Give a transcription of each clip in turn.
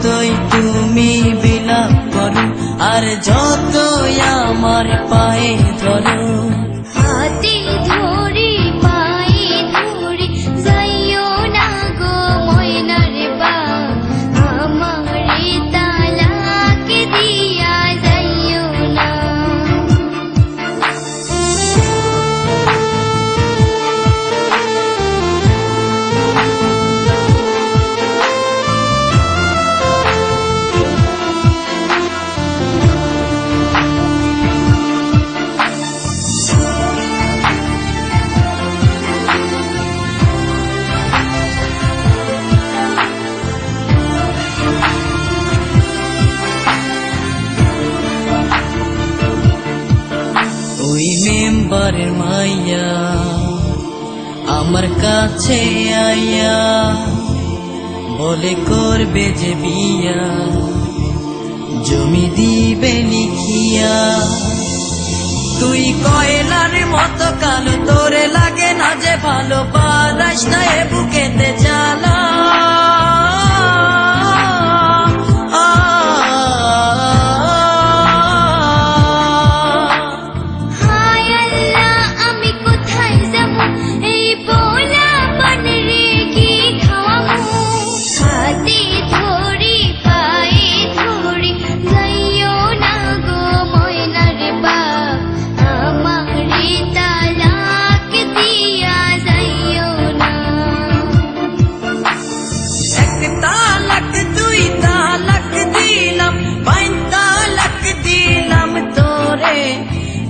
যতই তুমি বিলাপ করো আর যতই আমার পায়ে ধরো, হাতে ধরে পায়ে ধরে যাইও না গো ময়নার বা, আমারে তালাক দিয়া যাইও না। ওই মেম্বারের মাইয়া আমার কাছে আইয়া বলে করবে যে বিয়া, জমি দিবে লিখিয়া। তুই কয়লার মতো কালো, তোরে লাগে না যে ভালো, পারাস না এ বুকেতে জ্বালা।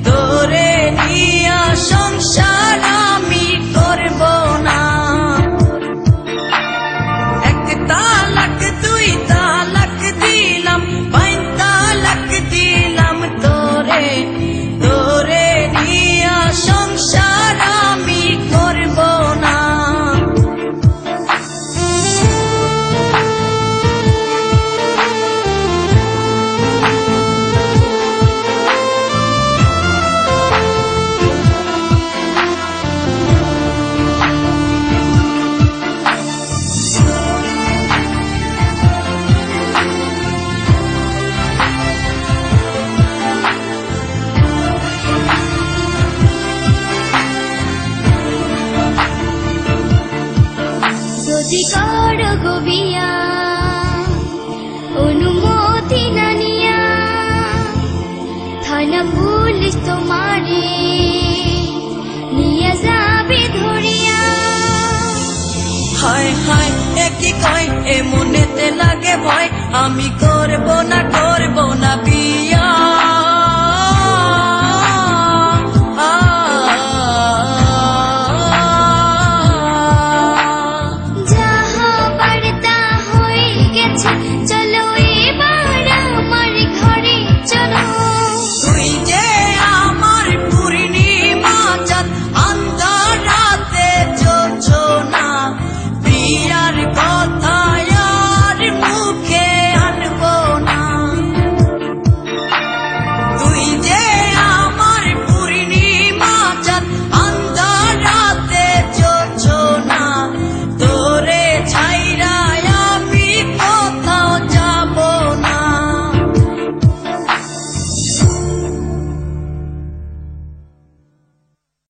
তোরে নিয়া সংসার আমি করব না, এক তালাক দুই তালাক দিলাম, বাইন তালাক দিলাম তোরে, তোরে নিয়া সংসার আমি করব না। যদি করো গো বিয়া অনুমতি না নিয়া, থানা পুলিশ তোমারে নিয়ে যাবে ধরিয়া। হায় হায় একই কয় এ মনেতে লাগে ভয়, আমি করব না বিয়া।